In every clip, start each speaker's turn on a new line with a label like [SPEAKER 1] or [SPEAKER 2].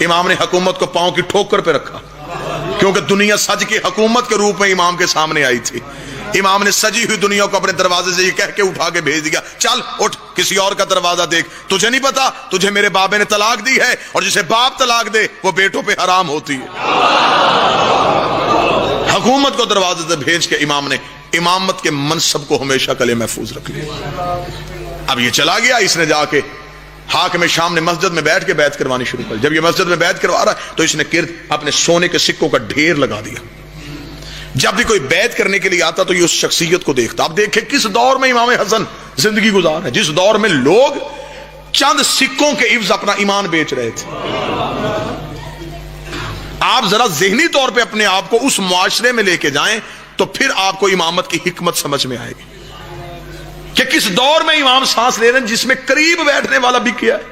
[SPEAKER 1] امام نے حکومت کو پاؤں کی ٹھوکر پہ رکھا، کیونکہ دنیا سج کی حکومت کے روپ میں امام کے سامنے آئی تھی۔ امام نے سجی ہوئی دنیا کو اپنے دروازے سے یہ کہہ کے اٹھا کے بھیج دیا، چل اٹھ کسی اور کا دروازہ دیکھ، تجھے نہیں پتا تجھے میرے بابے نے طلاق دی ہے، اور جسے باپ طلاق دے وہ بیٹوں پہ حرام ہوتی ہے۔ حکومت کو دروازے سے بھیج کے امام نے امامت کے منصب کو ہمیشہ کے لیے محفوظ رکھ لیا۔ اب یہ چلا گیا، اس نے جا کے حاکم شام نے مسجد میں بیٹھ کے بیعت کروانی شروع کر۔ جب یہ مسجد میں بیعت کروا رہا تو اس نے گرد اپنے سونے کے سکوں کا ڈھیر لگا دیا۔ جب بھی کوئی بیعت کرنے کے لیے آتا تو یہ اس شخصیت کو دیکھتا۔ اب دیکھیں کس دور میں امام حسن زندگی گزار ہے، جس دور میں لوگ چند سکوں کے عوض اپنا ایمان بیچ رہے تھے۔ آپ ذرا ذہنی طور پہ اپنے آپ کو اس معاشرے میں لے کے جائیں تو پھر آپ کو امامت کی حکمت سمجھ میں آئے گی کہ کس دور میں امام سانس لے رہے ہیں، جس میں قریب بیٹھنے والا بھی کیا ہے،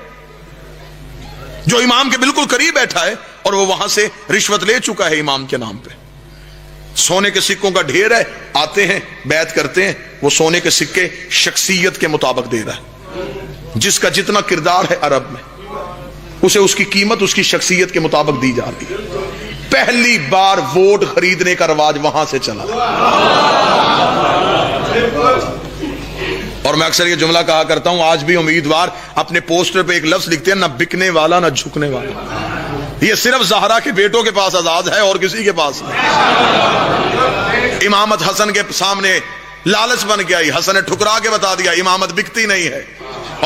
[SPEAKER 1] جو امام کے بالکل قریب بیٹھا ہے اور وہ وہاں سے رشوت لے چکا ہے امام کے نام پہ۔ سونے کے سکوں کا ڈھیر ہے، آتے ہیں بیعت کرتے ہیں، وہ سونے کے سکے شخصیت کے مطابق دے رہا ہے، جس کا جتنا کردار ہے عرب میں اسے اس کی قیمت اس کی شخصیت کے مطابق دی جا رہی ہے۔ پہلی بار ووٹ خریدنے کا رواج وہاں سے چلا۔ اور میں اکثر یہ جملہ کہا کرتا ہوں، آج بھی امیدوار اپنے پوسٹر پہ ایک لفظ لکھتے ہیں، نہ بکنے والا نہ جھکنے والا۔ یہ صرف زہرا کے بیٹوں کے پاس آزاد ہے اور کسی کے پاس نہیں۔ امامت حسن کے سامنے لالچ بن کے آئی، حسن نے ٹھکرا کے بتا دیا امامت بکتی نہیں ہے،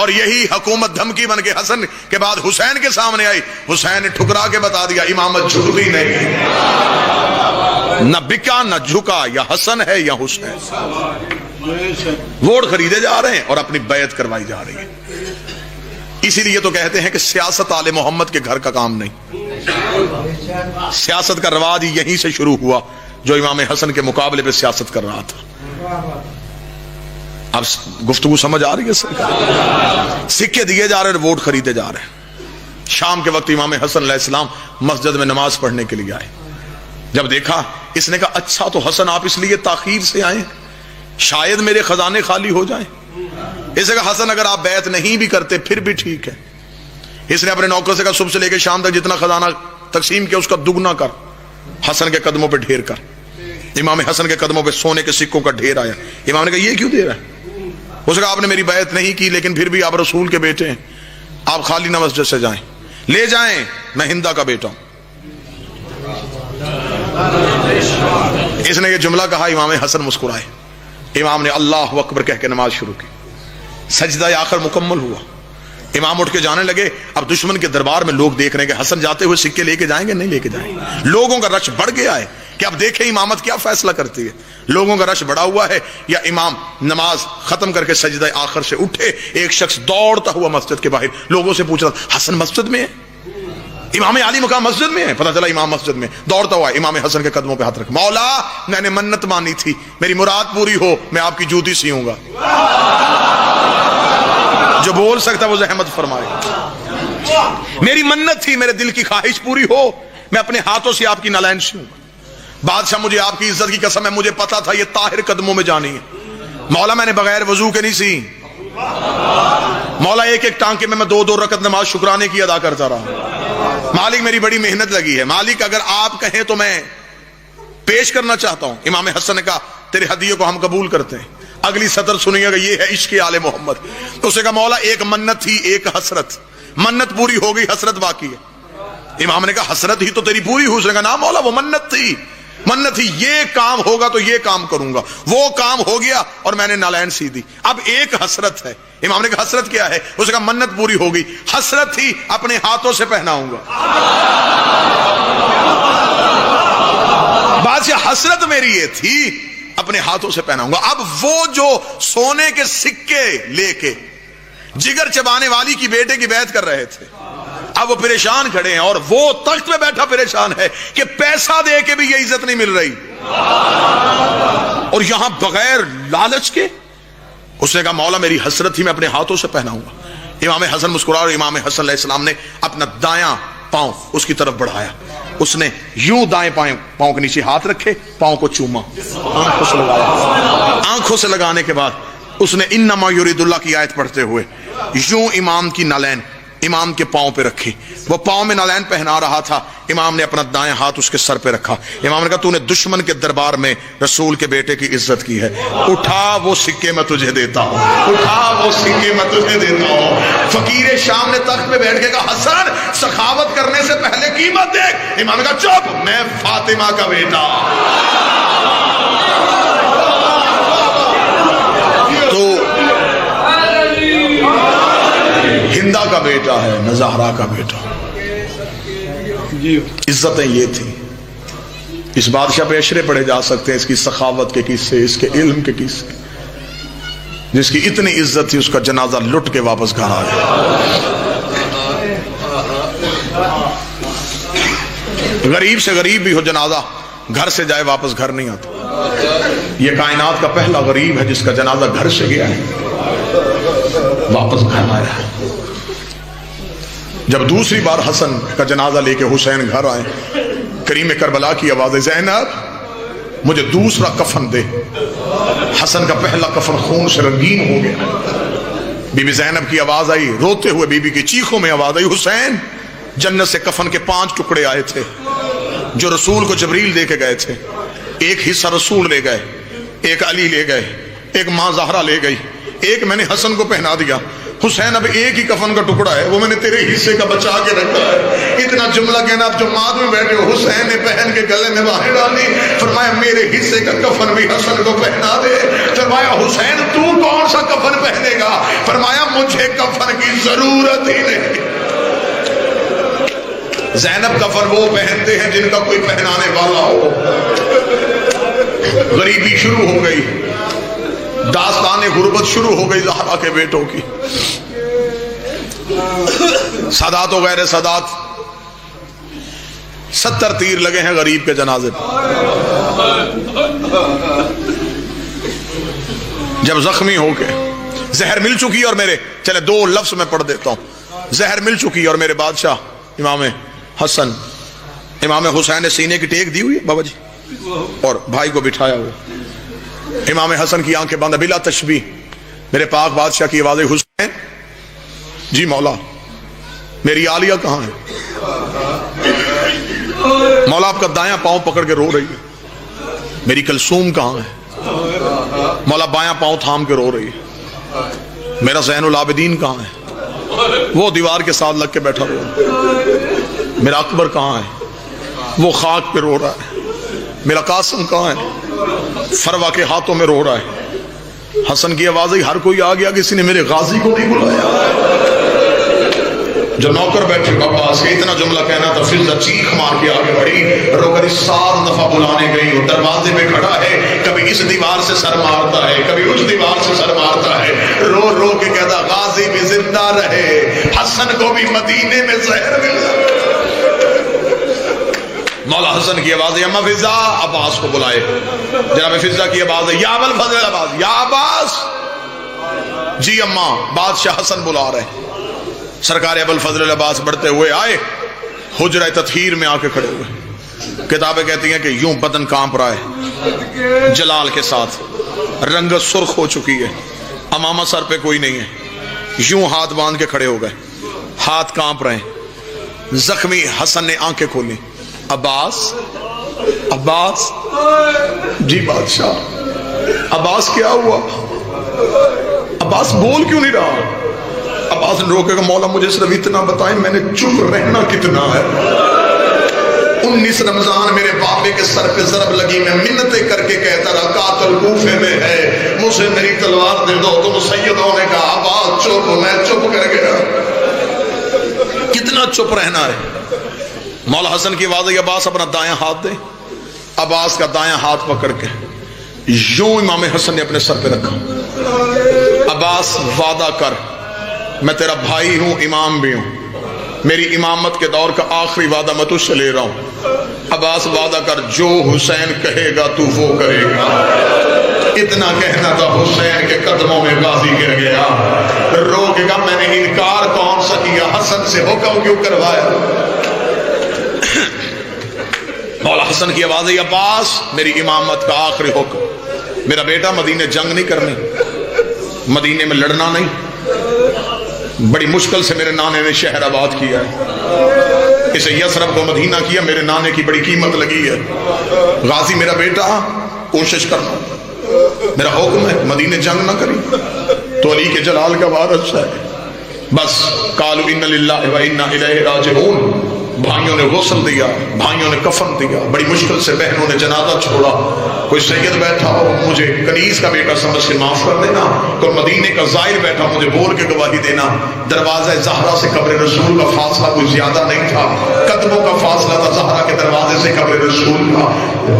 [SPEAKER 1] اور یہی حکومت دھمکی بن کے حسن کے بعد حسین کے سامنے آئی، حسین نے ٹھکرا کے بتا دیا امامت جھکتی نہیں، نہ بکا نہ جھکا، یا حسن ہے یا حسین۔ ووٹ خریدے جا رہے ہیں اور اپنی بیعت کروائی جا رہی ہے۔ اسی لیے تو کہتے ہیں کہ سیاست آل محمد کے گھر کا کام نہیں، سیاست کا رواج یہیں سے شروع ہوا، جو امام حسن کے مقابلے پہ سیاست کر رہا تھا۔ اب گفتگو سمجھ آ رہی ہے سرکار؟ سکے دیے جا رہے ہیں، ووٹ خریدے جا رہے ہیں۔ شام کے وقت امام حسن علیہ السلام مسجد میں نماز پڑھنے کے لیے آئے۔ جب دیکھا، اس نے کہا اچھا تو حسن آپ اس لیے تاخیر سے آئے، شاید میرے خزانے خالی ہو جائیں۔ اس نے کہا حسن اگر آپ بیعت نہیں بھی کرتے پھر بھی ٹھیک ہے۔ اس نے اپنے نوکر سے کہا صبح سے لے کے شام تک جتنا خزانہ تقسیم کیا اس کا دگنا کر، حسن کے قدموں پہ ڈھیر کر۔ امام حسن کے قدموں پہ سونے کے سکوں کا ڈھیر آیا۔ امام نے کہا یہ کیوں دے رہا ہے؟ اس نے کہا آپ نے میری بیعت نہیں کی لیکن پھر بھی آپ رسول کے بیٹے ہیں، آپ خالی نہ مسجد سے جائیں، لے جائیں، میں ہندا کا بیٹا ہوں۔ اس نے یہ جملہ کہا، امام حسن مسکرائے۔ امام نے اللہ اکبر کہہ کے نماز شروع کی، سجدہ آخر مکمل ہوا، امام اٹھ کے جانے لگے۔ اب دشمن کے دربار میں لوگ دیکھ رہے ہیں کہ حسن جاتے ہوئے سکے لے کے جائیں گے نہیں لے کے جائیں گے۔ لوگوں کا رش بڑھ گیا ہے کہ اب دیکھیں امامت کیا فیصلہ کرتی ہے۔ لوگوں کا رش بڑا ہوا ہے، یا امام نماز ختم کر کے سجدہ آخر سے اٹھے، ایک شخص دوڑتا ہوا مسجد کے باہر لوگوں سے پوچھ رہا حسن مسجد میں ہے، امام علی مقام مسجد میں ہے۔ پتہ چلا امام مسجد میں، دوڑتا ہوا امام حسن کے قدموں پہ ہاتھ رکھ، مولا میں نے منت مانی تھی، میری مراد پوری ہو میں آپ کی جوتی سیوں گا۔ جو بول سکتا وہ زحمت فرمائے، میری منت تھی، میرے دل کی خواہش پوری ہو میں اپنے ہاتھوں سے آپ کی نالین سیوں گا۔ بادشاہ مجھے آپ کی عزت کی قسم ہے، مجھے پتا تھا یہ طاہر قدموں میں جانی ہے، مولا میں نے بغیر وضو کے نہیں سی، مولا ایک ایک ٹانکے میں 2 رکعت نماز شکرانے کی ادا کرتا رہا، مالک میری بڑی محنت لگی ہے، مالک اگر آپ کہیں تو میں پیش کرنا چاہتا ہوں۔ امام حسن نے کہا تیرے ہدیے کو ہم قبول کرتے ہیں۔ اگلی سطر سنیے گا، یہ ہے عشق آل محمد۔ اس نے کہا مولا ایک منت تھی ایک حسرت، منت پوری ہو گئی حسرت باقی ہے۔ امام نے کہا حسرت ہی تو تیری پوری ہوئی۔ اس نے کہا نا مولا وہ منت تھی، منت تھی یہ کام ہوگا تو یہ کام کروں گا، وہ کام ہو گیا اور میں نے نالین سی دی، اب ایک حسرت ہے۔ امام نے کہا حسرت کیا ہے؟ اس نے کہا منت پوری ہو گئی، حسرت تھی اپنے ہاتھوں سے پہناؤں گا۔ بادشاہ حسرت میری یہ تھی اپنے ہاتھوں سے پہناؤں گا۔ اب وہ جو سونے کے سکے لے کے جگر چبانے والی کی بیٹے کی بیعت کر رہے تھے، اب وہ پریشان کھڑے ہیں، اور وہ تخت پہ بیٹھا پریشان ہے کہ پیسہ دے کے بھی یہ عزت نہیں مل رہی، اور یہاں بغیر لالچ کے اس نے کہا مولا میری حسرت ہی میں اپنے ہاتھوں سے پہناؤں گا۔ امام حسن مسکرا، اور امام حسن علیہ السلام نے اپنا دایاں پاؤں اس کی طرف بڑھایا، اس نے یوں دائیں پاؤں کے نیچے ہاتھ رکھے، پاؤں کو چوما، آنکھوں سے لگایا، آنکھوں سے لگانے کے بعد اس نے انما یرید اللہ کی آیت پڑھتے ہوئے یوں امام کی نالین امام کے پاؤں پہ رکھی. وہ پاؤں میں نالین پہنا رہا تھا. امام نے اپنا دائیں ہاتھ اس کے سر پہ رکھا. امام نے کہا تو نے دشمن کے دربار میں رسول کے بیٹے کی عزت کی ہے, اٹھا وہ سکے میں تجھے دیتا ہوں, اٹھا وہ سکے میں تجھے دیتا ہوں. فقیر شام نے تخت پہ بیٹھ کے کہا حسن سخاوت کرنے سے پہلے قیمت دیکھ. امام نے کہا چپ, میں فاطمہ کا بیٹا. تو ہندا کا بیٹا ہے, نزہرہ کا بیٹا. عزتیں یہ تھی. اس بادشاہ پہ اشرے پڑھے جا سکتے ہیں, اس کی سخاوت کے قصے, اس کے علم کے قصے. جس کی اتنی عزت تھی اس کا جنازہ لٹ کے واپس گھر آ گیا. غریب سے غریب بھی ہو جنازہ گھر سے جائے واپس گھر نہیں آتا. یہ کائنات کا پہلا غریب ہے جس کا جنازہ گھر سے گیا ہے واپس گھر آیا ہے. جب دوسری بار حسن کا جنازہ لے کے حسین گھر آئے, کریم کربلا کی آواز ہے زینب مجھے دوسرا کفن دے. حسن کا پہلا کفن خون سے رنگین ہو گیا. بی بی زینب کی آواز آئی, روتے ہوئے بی بی کی چیخوں میں آواز آئی, حسین جنت سے کفن کے 5 ٹکڑے آئے تھے جو رسول کو جبریل دے کے گئے تھے. ایک حصہ رسول لے گئے, ایک علی لے گئے, ایک ماں زہرا لے گئی, ایک میں نے حسن کو پہنا دیا. حسین اب ایک ہی کفن کا ٹکڑا ہے, وہ میں نے تیرے حصے کا بچا کے رکھا ہے. اتنا جملہ کہنا اب جو ماد میں بیٹھے ہو, حسین نے پہن کے گلے میں باہیں ڈالی. فرمایا میرے حصے کا کفن بھی حسن کو پہنا دے. فرمایا حسین تو کون سا کفن پہنے گا؟ فرمایا مجھے کفن کی ضرورت ہی نہیں. زینب کفن وہ پہنتے ہیں جن کا کوئی پہنانے والا ہو. غریبی شروع ہو گئی, داستان غربت شروع ہو گئی زہرا کے بیٹوں کی. سادات و غیر سادات 70 تیر لگے ہیں غریب کے جنازے پہ. جب زخمی ہو کے زہر مل چکی اور میرے چلے 2 لفظ میں پڑھ دیتا ہوں. زہر مل چکی اور میرے بادشاہ امام حسن امام حسین نے سینے کی ٹیک دی ہوئی ہے بابا جی, اور بھائی کو بٹھایا ہوا. امام حسن کی آنکھیں بند بلا تشبیہ. میرے پاک بادشاہ کی آواز, حسین جی مولا میری عالیہ کہاں ہے؟ مولا آپ کا دایاں پاؤں پکڑ کے رو رہی ہے. میری کلثوم کہاں ہے؟ مولا بایاں پاؤں تھام کے رو رہی ہے. میرا زین العابدین کہاں ہے؟ وہ دیوار کے ساتھ لگ کے بیٹھا ہوا. میرا اکبر کہاں ہے؟ وہ خاک پہ رو رہا ہے. میرا قاسم کہاں ہے؟ فروا کے ہاتھوں میں رو رہا ہے. حسن کی آواز آئی, ہر کوئی آ گیا, کسی نے میرے غازی کو نہیں بلایا. جو نوکر بیٹھے عباس کے اتنا جملہ کہنا تھا, فضا چیخ مار کے آگے بڑھی, رو کر 7 دفعہ بلانے گئی. وہ دروازے پہ کھڑا ہے, کبھی اس دیوار سے سر مارتا ہے, کبھی اس دیوار سے سر مارتا ہے. رو رو کے کہتا غازی بھی زندہ رہے, حسن کو بھی مدینے میں زہر ملا. مولا حسن کی آواز ہے, اما فضا عباس کو بلائے. جناب فضا کی آواز ہے, یا ابوالفضل عباس, یا عباس. جی اما, بادشاہ حسن بلا رہے. سرکار ابوالفضل عباس بڑھتے ہوئے آئے, حجرہ تطہیر میں آ کے کھڑے ہوئے. کتابیں کہتی ہیں کہ یوں بدن کانپ رہا ہے جلال کے ساتھ, رنگت سرخ ہو چکی ہے, امامہ سر پہ کوئی نہیں ہے. یوں ہاتھ باندھ کے کھڑے ہو گئے, ہاتھ کانپ رہے ہیں. زخمی حسن نے آنکھیں کھولی. عباس, عباس. جی بادشاہ. عباس کیا ہوا؟ عباس بول کیوں نہیں رہا؟ عباس نے روکے کہ مولا مجھے صرف اتنا بتائیں میں نے چپ رہنا کتنا ہے. 19 رمضان میرے بابے کے سر پہ ضرب لگی, میں منتیں کر کے کہتا رہا قاتل کوفے میں ہے, مجھے میری تلوار دے دو. تم سیدوں نے کہا عباس چپ, میں چپ کر گیا. کتنا چپ رہنا ہے؟ مولا حسن کی آواز ہے, عباس اپنا دایاں ہاتھ دے. عباس کا دایاں ہاتھ پکڑ کے یوں امام حسن نے اپنے سر پہ رکھا. عباس وعدہ کر, میں تیرا بھائی ہوں, امام بھی ہوں, میری امامت کے دور کا آخری وعدہ میں تجھ سے لے رہا ہوں. عباس وعدہ کر, جو حسین کہے گا تو وہ کرے گا. اتنا کہنا تھا, حسین کے قدموں میں غازی گر گیا. رو کے کہا میں نے انکار کون سا کیا, حسن سے حکم کیوں کروایا. مولا حسن کی آواز ہے, عباس میری امامت کا آخری حکم, میرا بیٹا مدینے جنگ نہیں کرنی, مدینے میں لڑنا نہیں, بڑی مشکل سے میرے نانے نے شہر آباد کیا ہے، اسے یثرب کو مدینہ کیا، میرے نانے کی بڑی قیمت لگی ہے۔ غازی میرا بیٹا، کوشش کرنا، میرا حکم ہے مدینے جنگ نہ کری، تو علی کے جلال کا وارث ہے۔ بس قالوا ان للہ و انا الیہ راجعون، بھائیوں نے غسل دیا، بھائیوں نے کفن دیا، بڑی مشکل سے بہنوں نے جنازہ چھوڑا۔ کوئی سید بیٹھا ہو مجھے کنیز کا بیٹا سمجھ کے معاف کر دینا، کوئی مدینے کا زائر بیٹھا مجھے بول کے گواہی دینا۔ دروازہ زہرا سے قبر رسول کا فاصلہ کوئی زیادہ نہیں تھا، قدموں کا فاصلہ تھا زہرا کے دروازے سے قبر رسول کا۔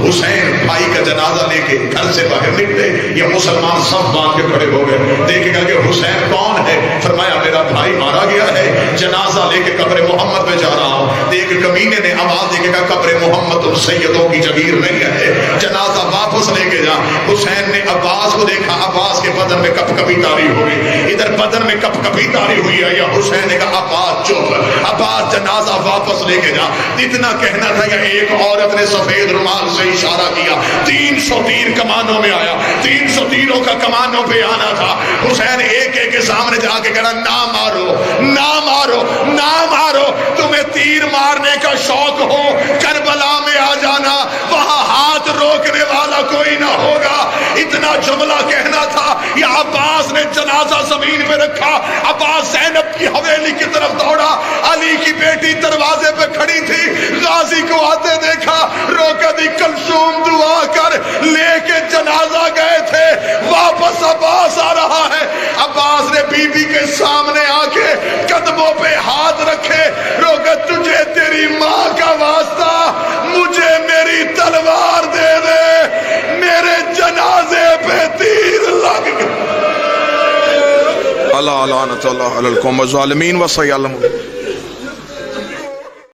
[SPEAKER 1] حسین بھائی کا جنازہ لے کے گھر سے باہر نکلے، یہ مسلمان سب باندھ کے کھڑے ہو گئے، دیکھے گا کہ حسین کون ہے؟ فرمایا میرا بھائی مارا گیا ہے، جنازہ لے کے قبر محمد پہ جا رہا ہوں۔ ایک کمینے نے آواز دے کے کہا قبر محمد ان سیدوں کی جگیر نہیں ہے، جنازہ واپس لے کے جا۔ حسین نے عباس کو دیکھا، عباس کے بدن میں کپ کپی تاری ہوئی، ادھر بدن میں کپ کپی تاری ہوئی ہے، یا حسین نے کہا عباس چپ، عباس جنازہ واپس لے کے جا۔ اتنا کہنا تھا یا ایک عورت نے سفید رومال سے اشارہ کیا، 300 تیر کمانوں میں آیا، 300 تیروں کا کمانوں پہ آنا تھا۔ حسین ایک ایک کے سامنے جا کے کہا نہ مارو، نہ مارو، نہ مارو، تمہیں تیر مارنے کا شوق ہو کربلا میں آ جانا، وہاں ہاتھ روکنے والا کوئی نہ ہوگا۔ اتنا جملہ کہنا تھا، یا عباس نے جنازہ زمین پہ رکھا، عباس زینب کی حویلی کی طرف دوڑا، علی کی بیٹی دروازے پہ کھڑی تھی، غازی کو آتے دیکھا، روکا دی کلثوم دعا کر، لے کے جنازہ گئے تھے، واپس عباس آ رہا ہے۔ عباس نے بی بی کے سامنے آ کے قدموں پہ ہاتھ رکھے، روکا تجھے تیری ماں کا واسطہ، مجھے میری تلوار دے دے، میرے جنازے پہ تیر لگ گئے۔ اللہ لعنت اللہ علی القوم الظالمین و سیعلمون۔